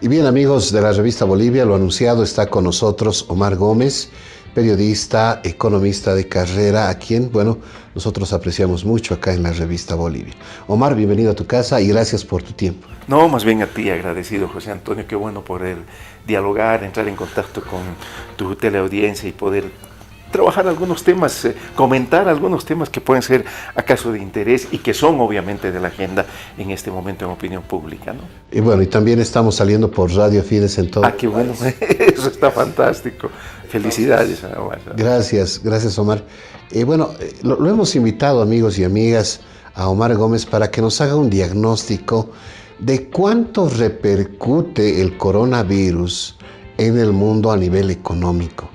Y bien, amigos de la revista Bolivia, lo anunciado, está con nosotros Omar Gómez, periodista, economista de carrera, a quien, bueno, nosotros apreciamos mucho acá en la revista Bolivia. Omar, bienvenido a tu casa y gracias por tu tiempo. No, más bien a ti, agradecido, José Antonio, qué bueno poder dialogar, entrar en contacto con tu teleaudiencia y poder trabajar algunos temas, comentar algunos temas que pueden ser acaso de interés y que son obviamente de la agenda en este momento en opinión pública, ¿no? Y bueno, y también estamos saliendo por Radio Fides en todo. Qué bueno, eso está fantástico. Felicidades, Omar. Gracias Omar. Lo hemos invitado, amigos y amigas, a Omar Gómez para que nos haga un diagnóstico de cuánto repercute el coronavirus en el mundo a nivel económico.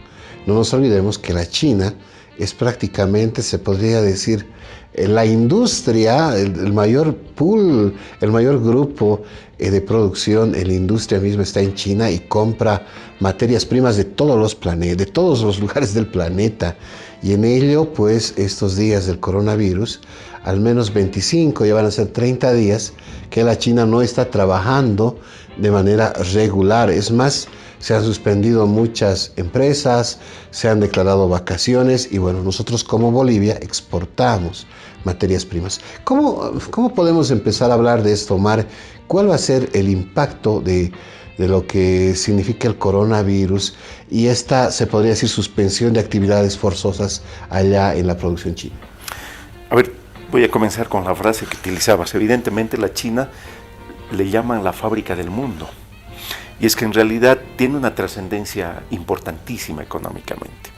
No nos olvidemos que la China es prácticamente, se podría decir, la industria, el mayor pool, el mayor grupo de producción en la industria misma está en China y compra materias primas de todos los planetas, de todos los lugares del planeta. Y en ello, pues, estos días del coronavirus, al menos 25, ya van a ser 30 días, que la China no está trabajando de manera regular. Es más, se han suspendido muchas empresas, se han declarado vacaciones y bueno, nosotros como Bolivia exportamos materias primas. ¿Cómo podemos empezar a hablar de esto, Omar? ¿Cuál va a ser el impacto de lo que significa el coronavirus y esta, se podría decir, suspensión de actividades forzosas allá en la producción china? A ver, voy a comenzar con la frase que utilizabas. Evidentemente la China le llaman la fábrica del mundo. Y es que en realidad tiene una trascendencia importantísima económicamente.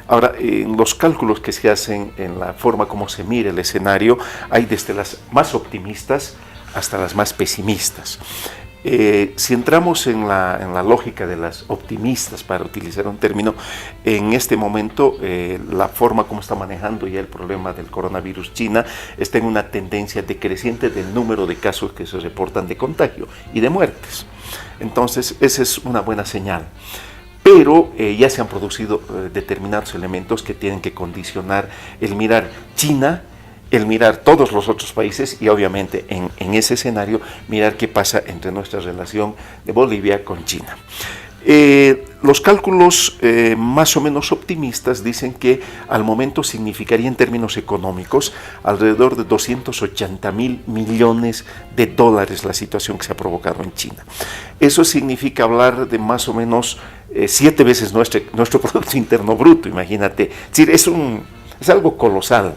Ahora, en los cálculos que se hacen, en la forma como se mira el escenario, hay desde las más optimistas hasta las más pesimistas. Si entramos en la lógica de las optimistas, para utilizar un término, en este momento la forma como está manejando ya el problema del coronavirus China está en una tendencia decreciente del número de casos que se reportan de contagio y de muertes. Entonces, esa es una buena señal. Pero ya se han producido determinados elementos que tienen que condicionar el mirar China, el mirar todos los otros países y obviamente en ese escenario mirar qué pasa entre nuestra relación de Bolivia con China. Los cálculos más o menos optimistas dicen que al momento significaría en términos económicos alrededor de 280.000 millones de dólares la situación que se ha provocado en China. Eso significa hablar de más o menos 7 veces nuestro Producto Interno Bruto, imagínate. Es decir, es algo colosal.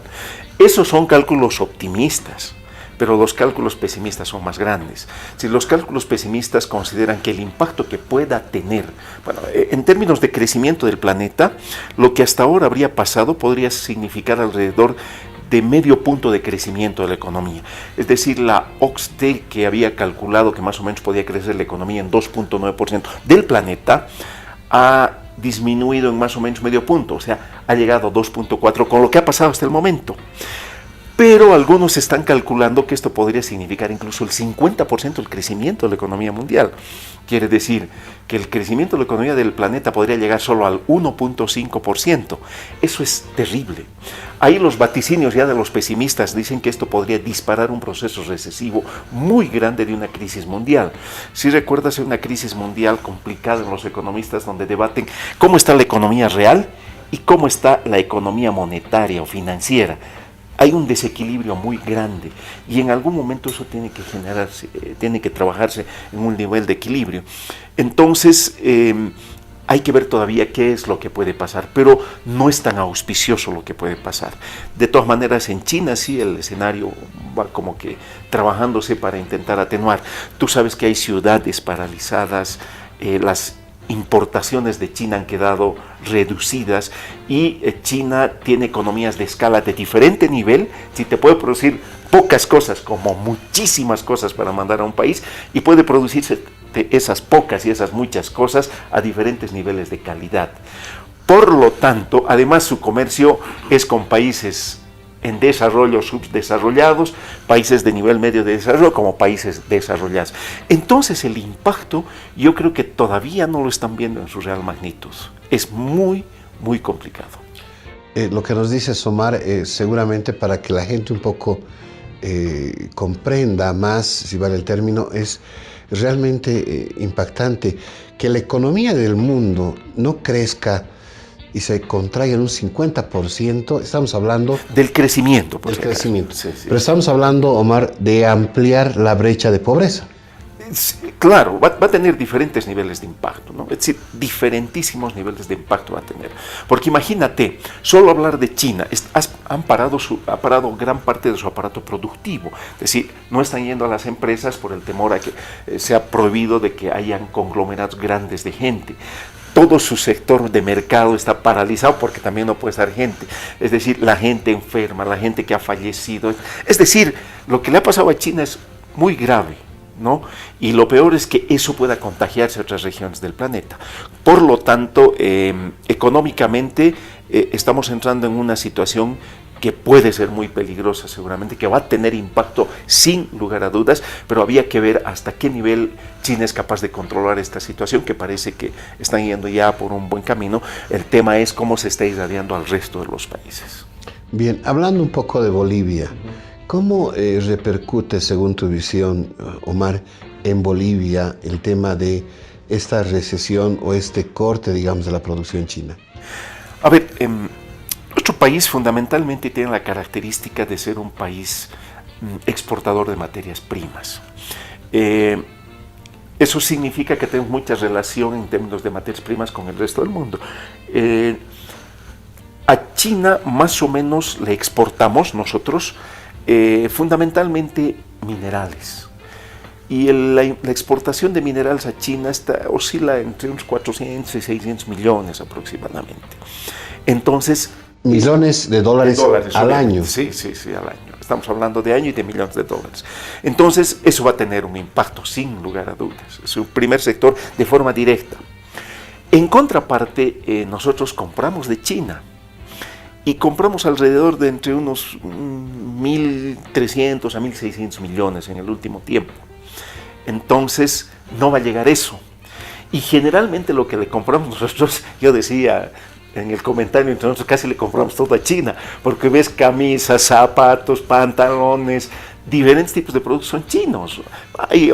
Esos son cálculos optimistas, pero los cálculos pesimistas son más grandes. Si los cálculos pesimistas consideran que el impacto que pueda tener, bueno, en términos de crecimiento del planeta, lo que hasta ahora habría pasado podría significar alrededor de medio punto de crecimiento de la economía. Es decir, la OCDE, que había calculado que más o menos podía crecer la economía en 2.9% del planeta, ha disminuido en más o menos medio punto, o sea, ha llegado a 2.4 con lo que ha pasado hasta el momento. Pero algunos están calculando que esto podría significar incluso el 50% del crecimiento de la economía mundial. Quiere decir que el crecimiento de la economía del planeta podría llegar solo al 1.5%. Eso es terrible. Ahí los vaticinios ya de los pesimistas dicen que esto podría disparar un proceso recesivo muy grande de una crisis mundial. Si recuerdas, una crisis mundial complicada en los economistas donde debaten cómo está la economía real y cómo está la economía monetaria o financiera. Hay un desequilibrio muy grande y en algún momento eso tiene que generarse, tiene que trabajarse en un nivel de equilibrio. Entonces, hay que ver todavía qué es lo que puede pasar, pero no es tan auspicioso lo que puede pasar. De todas maneras, en China sí el escenario va como que trabajándose para intentar atenuar. Tú sabes que hay ciudades paralizadas, las importaciones de China han quedado reducidas y China tiene economías de escala de diferente nivel. Si te puede producir pocas cosas como muchísimas cosas para mandar a un país y puede producirse esas pocas y esas muchas cosas a diferentes niveles de calidad. Por lo tanto, además su comercio es con países en desarrollo, subdesarrollados, países de nivel medio de desarrollo como países desarrollados. Entonces el impacto yo creo que todavía no lo están viendo en su real magnitud. Es muy, muy complicado. Lo que nos dice Omar, seguramente para que la gente un poco comprenda más, si vale el término, es realmente impactante, que la economía del mundo no crezca y se contraiga en un 50%, estamos hablando del crecimiento. Del crecimiento. Sí, sí. Pero estamos hablando, Omar, de ampliar la brecha de pobreza. Claro, va a tener diferentes niveles de impacto, ¿no? Es decir, diferentísimos niveles de impacto va a tener. Porque imagínate, solo hablar de China, ha parado gran parte de su aparato productivo. Es decir, no están yendo a las empresas por el temor a que sea prohibido de que hayan conglomerados grandes de gente. Todo su sector de mercado está paralizado porque también no puede estar gente. Es decir, la gente enferma, la gente que ha fallecido. Es decir, lo que le ha pasado a China es muy grave, ¿no? Y lo peor es que eso pueda contagiarse a otras regiones del planeta. Por lo tanto, económicamente estamos entrando en una situación que puede ser muy peligrosa seguramente, que va a tener impacto sin lugar a dudas, pero había que ver hasta qué nivel China es capaz de controlar esta situación, que parece que están yendo ya por un buen camino. El tema es cómo se está irradiando al resto de los países. Bien, hablando un poco de Bolivia, ¿cómo repercute, según tu visión, Omar, en Bolivia el tema de esta recesión o este corte, digamos, de la producción china? A ver, nuestro país fundamentalmente tiene la característica de ser un país exportador de materias primas. Eso significa que tenemos mucha relación en términos de materias primas con el resto del mundo. A China más o menos le exportamos nosotros fundamentalmente minerales. Y la exportación de minerales a China oscila entre unos 400 y 600 millones aproximadamente. Entonces, millones de dólares al año. Sí, al año. Estamos hablando de año y de millones de dólares. Entonces, eso va a tener un impacto, sin lugar a dudas. Es un primer sector de forma directa. En contraparte, nosotros compramos de China. Y compramos alrededor de entre unos 1.300 a 1.600 millones en el último tiempo. Entonces, no va a llegar eso. Y generalmente lo que le compramos nosotros, yo decía en el comentario entre nosotros, casi le compramos todo a China, porque ves camisas, zapatos, pantalones, diferentes tipos de productos son chinos.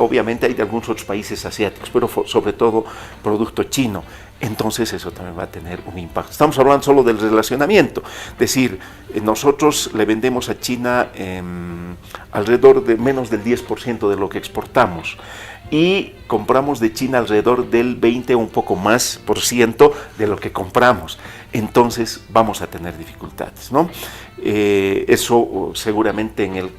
Obviamente hay de algunos otros países asiáticos, pero sobre todo producto chino. Entonces eso también va a tener un impacto. Estamos hablando solo del relacionamiento, es decir, nosotros le vendemos a China alrededor de menos del 10% de lo que exportamos y compramos de China alrededor del 20 o un poco más por ciento de lo que compramos. Entonces vamos a tener dificultades, ¿no? Eso seguramente en el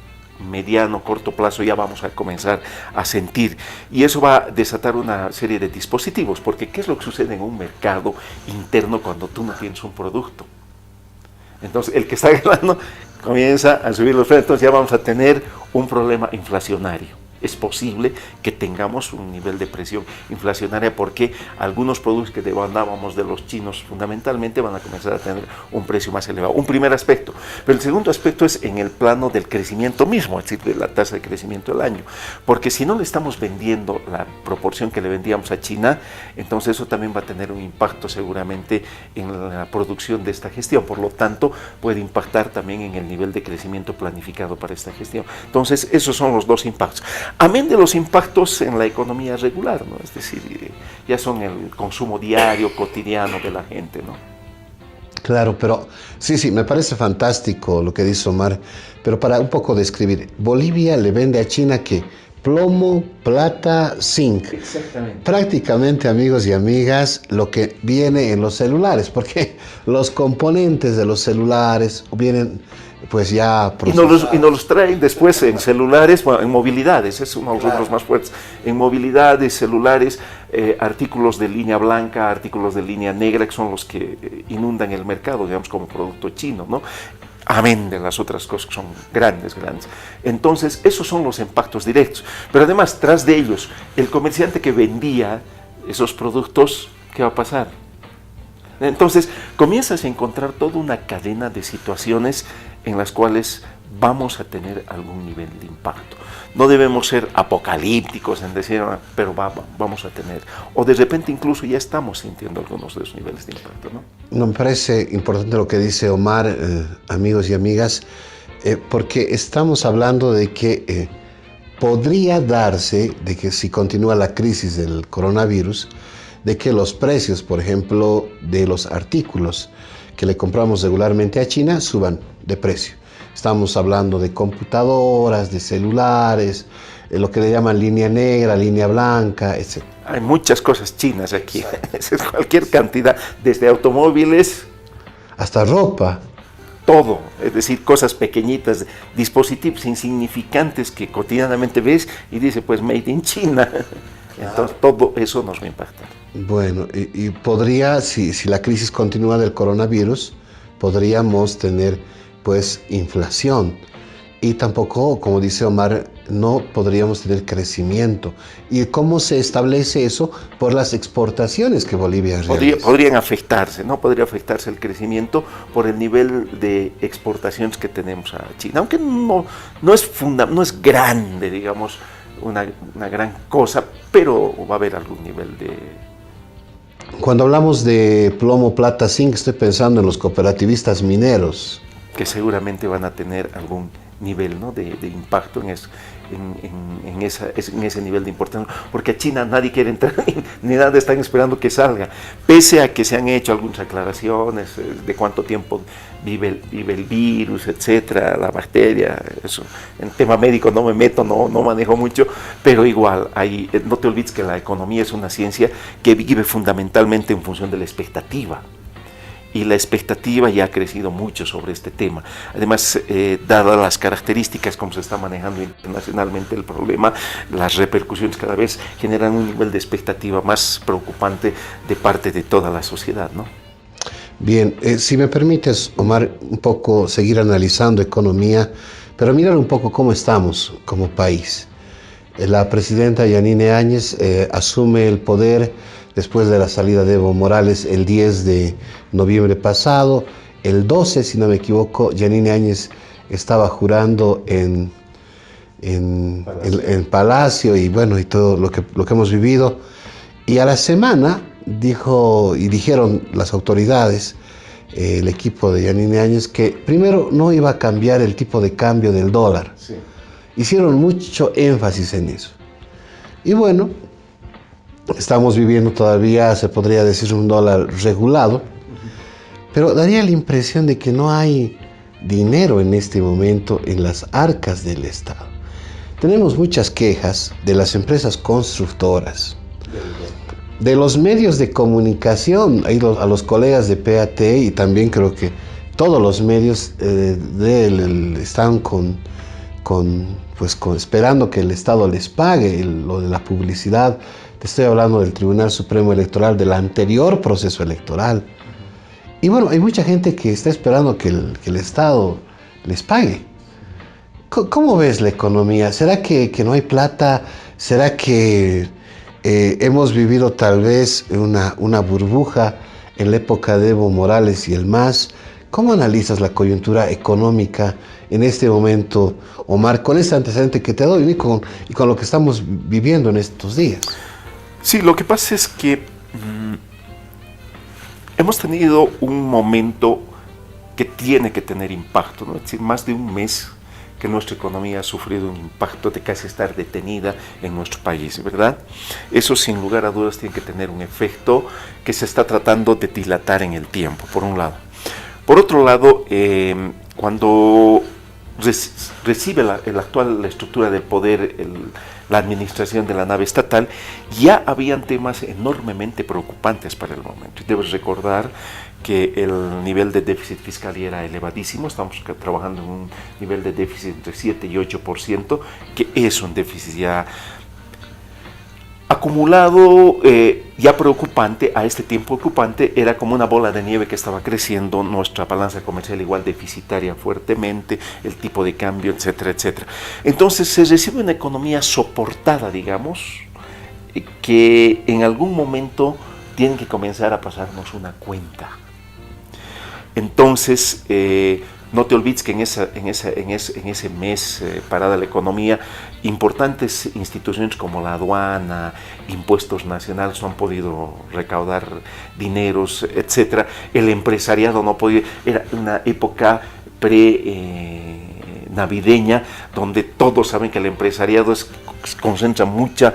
mediano, corto plazo ya vamos a comenzar a sentir, y eso va a desatar una serie de dispositivos, porque ¿qué es lo que sucede en un mercado interno cuando tú no tienes un producto? Entonces el que está ganando comienza a subir los precios, entonces ya vamos a tener un problema inflacionario. Es posible que tengamos un nivel de presión inflacionaria porque algunos productos que demandábamos de los chinos fundamentalmente van a comenzar a tener un precio más elevado. Un primer aspecto. Pero el segundo aspecto es en el plano del crecimiento mismo, es decir, de la tasa de crecimiento del año. Porque si no le estamos vendiendo la proporción que le vendíamos a China, entonces eso también va a tener un impacto seguramente en la producción de esta gestión. Por lo tanto, puede impactar también en el nivel de crecimiento planificado para esta gestión. Entonces, esos son los dos impactos. Amén de los impactos en la economía regular, ¿no? Es decir, ya son el consumo diario, cotidiano de la gente, ¿no? Claro, pero sí, me parece fantástico lo que dice Omar, pero para un poco describir, Bolivia le vende a China que plomo, plata, zinc. Exactamente. Prácticamente, amigos y amigas, lo que viene en los celulares, porque los componentes de los celulares vienen pues ya procesados. Y nos los traen después en celulares, bueno, en movilidades, es uno de los rubros más fuertes. En movilidades, celulares, artículos de línea blanca, artículos de línea negra, que son los que inundan el mercado, digamos, como producto chino, ¿no? Amén de las otras cosas que son grandes. Entonces, esos son los impactos directos. Pero además, tras de ellos, el comerciante que vendía esos productos, ¿qué va a pasar? Entonces, comienzas a encontrar toda una cadena de situaciones en las cuales vamos a tener algún nivel de impacto. No debemos ser apocalípticos en decir, pero vamos a tener, o de repente incluso ya estamos sintiendo algunos de esos niveles de impacto, ¿no? Me parece importante lo que dice Omar, amigos y amigas, porque estamos hablando de que podría darse de que si continúa la crisis del coronavirus, de que los precios, por ejemplo, de los artículos que le compramos regularmente a China suban de precio. Estamos hablando de computadoras, de celulares, lo que le llaman línea negra, línea blanca, etc. Hay muchas cosas chinas aquí, es cualquier cantidad, desde automóviles hasta ropa. Todo, es decir, cosas pequeñitas, dispositivos insignificantes que cotidianamente ves y dice, pues, made in China. Entonces, todo eso nos va a impactar. Bueno, y podría, si la crisis continúa del coronavirus, podríamos tener, pues, inflación. Y tampoco, como dice Omar, no podríamos tener crecimiento. ¿Y cómo se establece eso? Por las exportaciones que Bolivia realiza. Podrían afectarse, ¿no? Podría afectarse el crecimiento por el nivel de exportaciones que tenemos a China. Aunque no es grande, digamos, una gran cosa, pero va a haber algún nivel de... Cuando hablamos de plomo, plata, zinc, estoy pensando en los cooperativistas mineros. Que seguramente van a tener algún nivel, ¿no?, de impacto en ese nivel de importancia, porque a China nadie quiere entrar ni nada, están esperando que salga, pese a que se han hecho algunas aclaraciones de cuánto tiempo vive el virus, etcétera, la bacteria. Eso en tema médico no me meto, no manejo mucho, pero igual no te olvides que la economía es una ciencia que vive fundamentalmente en función de la expectativa. Y la expectativa ya ha crecido mucho sobre este tema. Además, dadas las características como se está manejando internacionalmente el problema, las repercusiones cada vez generan un nivel de expectativa más preocupante de parte de toda la sociedad, ¿no? Bien, si me permites, Omar, un poco seguir analizando economía, pero mirar un poco cómo estamos como país. La presidenta Yanine Áñez asume el poder después de la salida de Evo Morales el 10 de noviembre pasado. El 12, si no me equivoco, Yanine Áñez estaba jurando en Palacio y bueno, y todo lo que hemos vivido. Y a la semana dijeron las autoridades, el equipo de Yanine Áñez, que primero no iba a cambiar el tipo de cambio del dólar. Sí. Hicieron mucho énfasis en eso. Y bueno, estamos viviendo todavía, se podría decir, un dólar regulado, pero daría la impresión de que no hay dinero en este momento en las arcas del Estado. Tenemos muchas quejas de las empresas constructoras, de los medios de comunicación, a los colegas de PAT, y también creo que todos los medios están esperando que el Estado les pague lo de la publicidad. Te estoy hablando del Tribunal Supremo Electoral, del anterior proceso electoral. Y bueno, hay mucha gente que está esperando que el Estado les pague. ¿Cómo ves la economía? ¿Será que no hay plata? ¿Será que hemos vivido tal vez una burbuja en la época de Evo Morales y el MAS? ¿Cómo analizas la coyuntura económica en este momento, Omar, con este antecedente que te doy y con lo que estamos viviendo en estos días? Sí, lo que pasa es que hemos tenido un momento que tiene que tener impacto, ¿no? Es decir, más de un mes que nuestra economía ha sufrido un impacto de casi estar detenida en nuestro país, ¿verdad? Eso sin lugar a dudas tiene que tener un efecto que se está tratando de dilatar en el tiempo, por un lado. Por otro lado, cuando recibe la estructura del poder, la administración de la nave estatal, ya habían temas enormemente preocupantes para el momento. Debes recordar que el nivel de déficit fiscal ya era elevadísimo, estamos trabajando en un nivel de déficit entre 7 y 8%, que es un déficit ya acumulado, ya preocupante. A este tiempo preocupante, era como una bola de nieve que estaba creciendo, nuestra balanza comercial igual deficitaria fuertemente, el tipo de cambio, etcétera, etcétera. Entonces se recibe una economía soportada, digamos, que en algún momento tienen que comenzar a pasarnos una cuenta. Entonces, no te olvides que en ese mes parada la economía, importantes instituciones como la aduana, impuestos nacionales no han podido recaudar dineros, etcétera. El empresariado no podía, era una época navideña, donde todos saben que el empresariado concentra mucha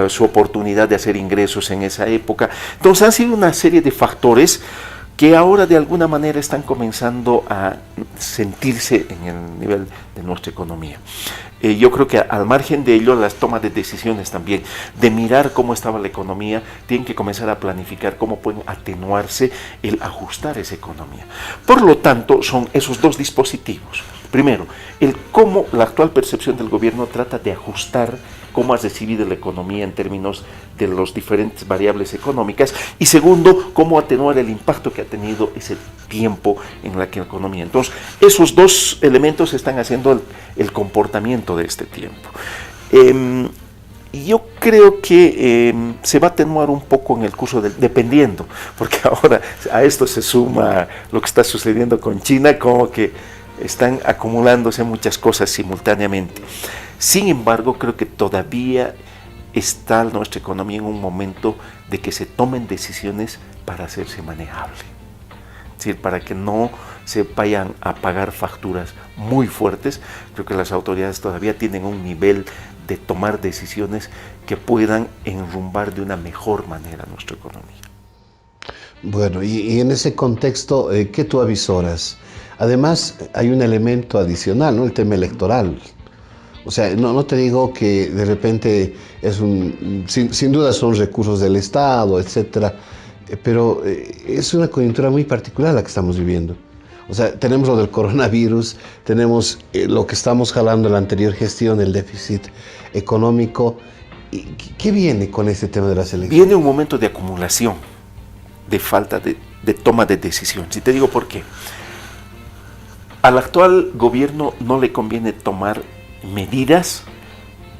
su oportunidad de hacer ingresos en esa época. Entonces han sido una serie de factores que ahora de alguna manera están comenzando a sentirse en el nivel de nuestra economía. Yo creo que al margen de ello, las tomas de decisiones también, de mirar cómo estaba la economía, tienen que comenzar a planificar cómo pueden atenuarse el ajustar esa economía. Por lo tanto, son esos dos dispositivos. Primero, el cómo la actual percepción del gobierno trata de ajustar cómo ha recibido la economía en términos de las diferentes variables económicas, y segundo, cómo atenuar el impacto que ha tenido ese tiempo en la economía. Entonces, esos dos elementos están haciendo el comportamiento de este tiempo. Yo creo que se va a atenuar un poco en el curso, dependiendo, porque ahora a esto se suma lo que está sucediendo con China, como que están acumulándose muchas cosas simultáneamente. Sin embargo, creo que todavía está nuestra economía en un momento de que se tomen decisiones para hacerse manejable. Es decir, para que no se vayan a pagar facturas muy fuertes. Creo que las autoridades todavía tienen un nivel de tomar decisiones que puedan enrumbar de una mejor manera nuestra economía. Bueno, y en ese contexto, ¿qué tú avisoras? Además, hay un elemento adicional, ¿no? El tema electoral. O sea, no te digo que de repente sin duda son recursos del Estado, etcétera, pero es una coyuntura muy particular la que estamos viviendo. O sea, tenemos lo del coronavirus, tenemos lo que estamos jalando en la anterior gestión, el déficit económico. ¿Qué viene con este tema de las elecciones? Viene un momento de acumulación, de falta de toma de decisiones. Y te digo por qué. Al actual gobierno no le conviene tomar medidas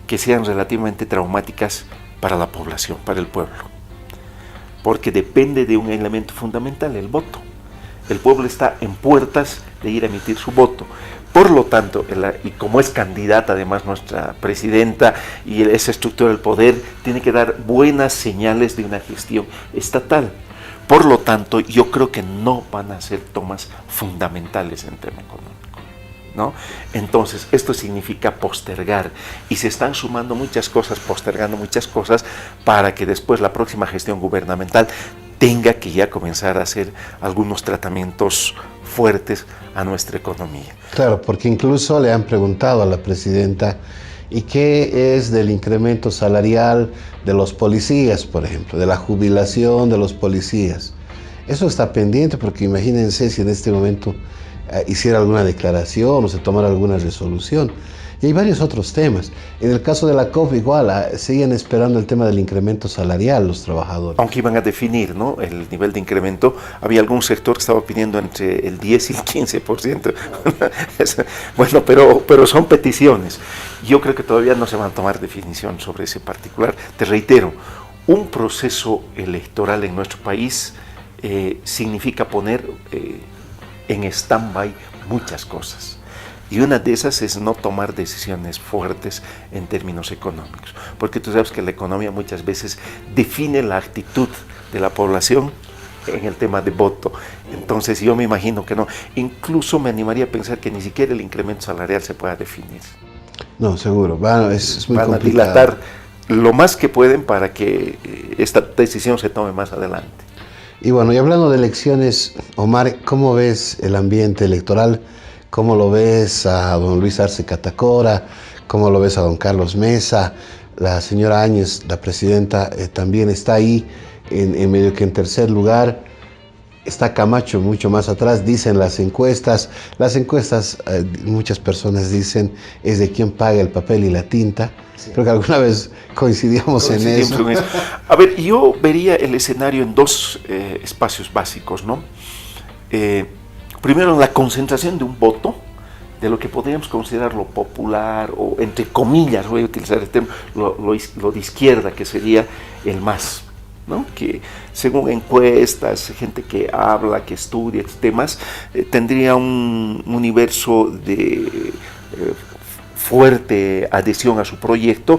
que sean relativamente traumáticas para la población, para el pueblo, porque depende de un elemento fundamental, el voto. El pueblo está en puertas de ir a emitir su voto. Por lo tanto, y como es candidata además nuestra presidenta y esa estructura del poder, tiene que dar buenas señales de una gestión estatal. Por lo tanto, yo creo que no van a ser tomas fundamentales en tema económico, ¿no? Entonces, esto significa postergar, y se están sumando muchas cosas, postergando muchas cosas, para que después la próxima gestión gubernamental tenga que ya comenzar a hacer algunos tratamientos fuertes a nuestra economía. Claro, porque incluso le han preguntado a la presidenta, ¿y qué es del incremento salarial de los policías, por ejemplo, de la jubilación de los policías? Eso está pendiente, porque imagínense si en este momento hiciera alguna declaración o se tomara alguna resolución. Y hay varios otros temas. En el caso de la COP igual, siguen esperando el tema del incremento salarial los trabajadores. Aunque iban a definir, ¿no?, el nivel de incremento, había algún sector que estaba pidiendo entre el 10 y el 15%. Bueno, pero son peticiones. Yo creo que todavía no se van a tomar definición sobre ese particular. Te reitero, un proceso electoral en nuestro país significa poner en stand-by muchas cosas. Y una de esas es no tomar decisiones fuertes en términos económicos, porque tú sabes que la economía muchas veces define la actitud de la población en el tema de voto. Entonces yo me imagino que no. Incluso me animaría a pensar que ni siquiera el incremento salarial se pueda definir. No, seguro. Bueno, es muy Van complicado. a dilatar lo más que pueden para que esta decisión se tome más adelante. Y bueno, y hablando de elecciones, Omar, ¿cómo ves el ambiente electoral? ¿Cómo lo ves a don Luis Arce Catacora? ¿Cómo lo ves a don Carlos Mesa? La señora Áñez, la presidenta, también está ahí, en medio que en tercer lugar. Está Camacho mucho más atrás, dicen las encuestas. Las encuestas, muchas personas dicen, es de quién paga el papel y la tinta. Sí. Creo que alguna vez coincidíamos en eso. A ver, yo vería el escenario en dos espacios básicos, ¿no? Primero, la concentración de un voto, de lo que podríamos considerar lo popular, o entre comillas, voy a utilizar el término, lo de izquierda, que sería el MAS, ¿no? Que según encuestas, gente que habla, que estudia estos temas, tendría un universo de fuerte adhesión a su proyecto,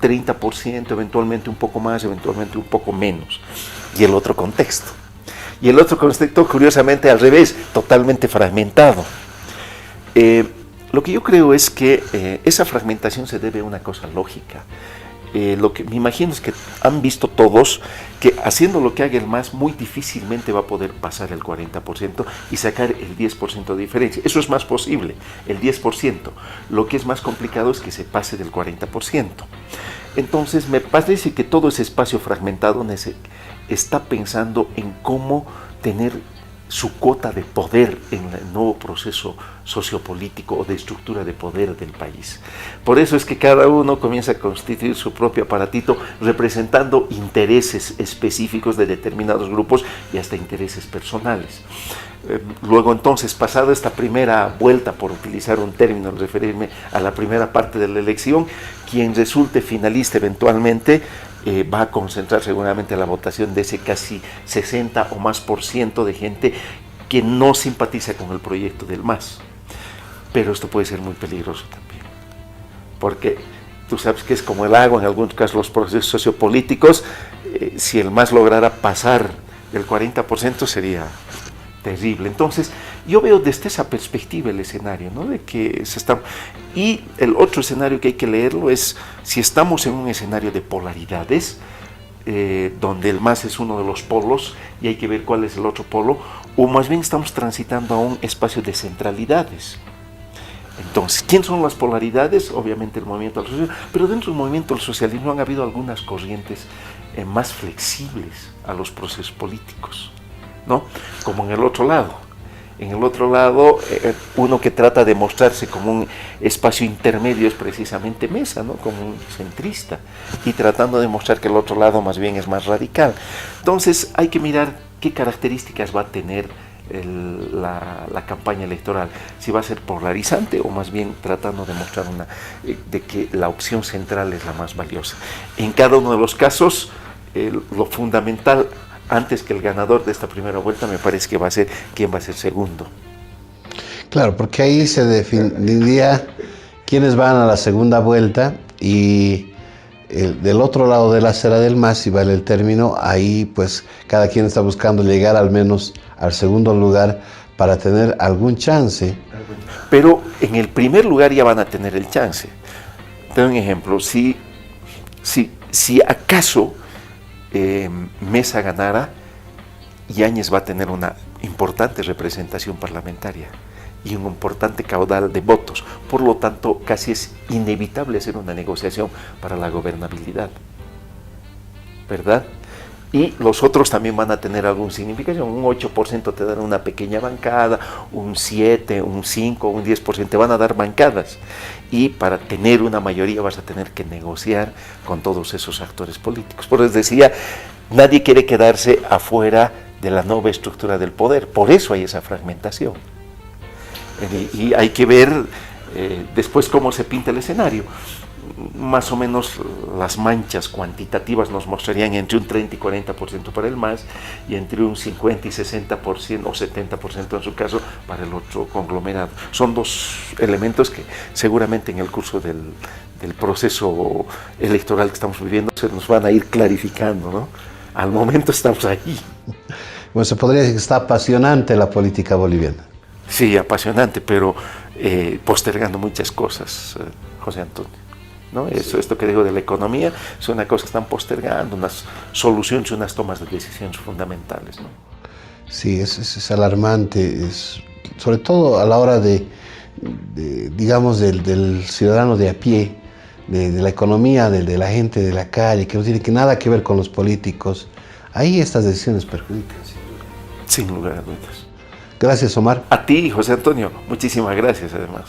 30%, eventualmente un poco más, eventualmente un poco menos. Y el otro contexto. Y el otro contexto, curiosamente, al revés, totalmente fragmentado. Lo que yo creo es que esa fragmentación se debe a una cosa lógica. Lo que me imagino es que han visto todos que haciendo lo que haga el MAS muy difícilmente va a poder pasar el 40% y sacar el 10% de diferencia. Eso es más posible, el 10%. Lo que es más complicado es que se pase del 40%. Entonces me parece que todo ese espacio fragmentado está pensando en cómo tener su cuota de poder en el nuevo proceso sociopolítico o de estructura de poder del país. Por eso es que cada uno comienza a constituir su propio aparatito representando intereses específicos de determinados grupos y hasta intereses personales. Luego entonces, pasada esta primera vuelta, por utilizar un término, referirme a la primera parte de la elección, quien resulte finalista eventualmente va a concentrar seguramente la votación de ese casi 60 o más por ciento de gente que no simpatiza con el proyecto del MAS. Pero esto puede ser muy peligroso también, porque tú sabes que es como el agua, en algunos casos los procesos sociopolíticos, si el MAS lograra pasar del 40% sería terrible. Entonces, yo veo desde esa perspectiva el escenario, ¿no? De que se está... Y el otro escenario que hay que leerlo es si estamos en un escenario de polaridades, donde el MAS es uno de los polos y hay que ver cuál es el otro polo, o más bien estamos transitando a un espacio de centralidades. Entonces, ¿quién son las polaridades? Obviamente el movimiento al socialismo, pero dentro del movimiento al socialismo han habido algunas corrientes más flexibles a los procesos políticos, ¿no? Como en el otro lado. En el otro lado, uno que trata de mostrarse como un espacio intermedio es precisamente Mesa, ¿no? Como un centrista, y tratando de mostrar que el otro lado más bien es más radical. Entonces hay que mirar qué características va a tener la campaña electoral, si va a ser polarizante o más bien tratando de mostrar de que la opción central es la más valiosa. En cada uno de los casos, lo fundamental antes que el ganador de esta primera vuelta me parece que va a ser quién va a ser segundo. Claro, porque ahí se definiría quiénes van a la segunda vuelta y del otro lado de la acera del MAS, si vale el término, ahí pues cada quien está buscando llegar al menos al segundo lugar para tener algún chance. Pero en el primer lugar ya van a tener el chance. Te doy un ejemplo, si acaso Mesa ganara, Yáñez va a tener una importante representación parlamentaria y un importante caudal de votos. Por lo tanto, casi es inevitable hacer una negociación para la gobernabilidad, ¿verdad? Y los otros también van a tener alguna significación. Un 8% te dan una pequeña bancada, un 7, un 5, un 10% te van a dar bancadas. Y para tener una mayoría vas a tener que negociar con todos esos actores políticos. Por eso decía, nadie quiere quedarse afuera de la nueva estructura del poder. Por eso hay esa fragmentación. Y hay que ver después cómo se pinta el escenario. Más o menos las manchas cuantitativas nos mostrarían entre un 30 y 40% para el MAS y entre un 50 y 60% o 70% en su caso para el otro conglomerado. Son dos elementos que seguramente en el curso del proceso electoral que estamos viviendo se nos van a ir clarificando, ¿no? Al momento estamos ahí. Bueno, se podría decir que está apasionante la política boliviana. Sí, apasionante, pero postergando muchas cosas, José Antonio. ¿No? Esto que digo de la economía es una cosa que están postergando, unas soluciones, unas tomas de decisiones fundamentales, ¿no? Sí, es alarmante, sobre todo a la hora digamos, del ciudadano de a pie, de la economía, de la gente de la calle, que no tiene nada que ver con los políticos. Ahí estas decisiones perjudican. Sin lugar a dudas. Gracias, Omar. A ti, José Antonio, muchísimas gracias además.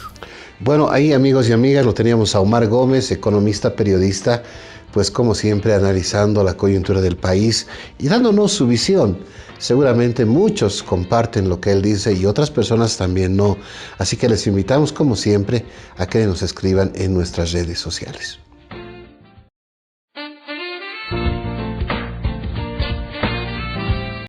Bueno, ahí amigos y amigas lo teníamos a Omar Gómez, economista, periodista, pues como siempre analizando la coyuntura del país y dándonos su visión. Seguramente muchos comparten lo que él dice y otras personas también no. Así que les invitamos como siempre a que nos escriban en nuestras redes sociales.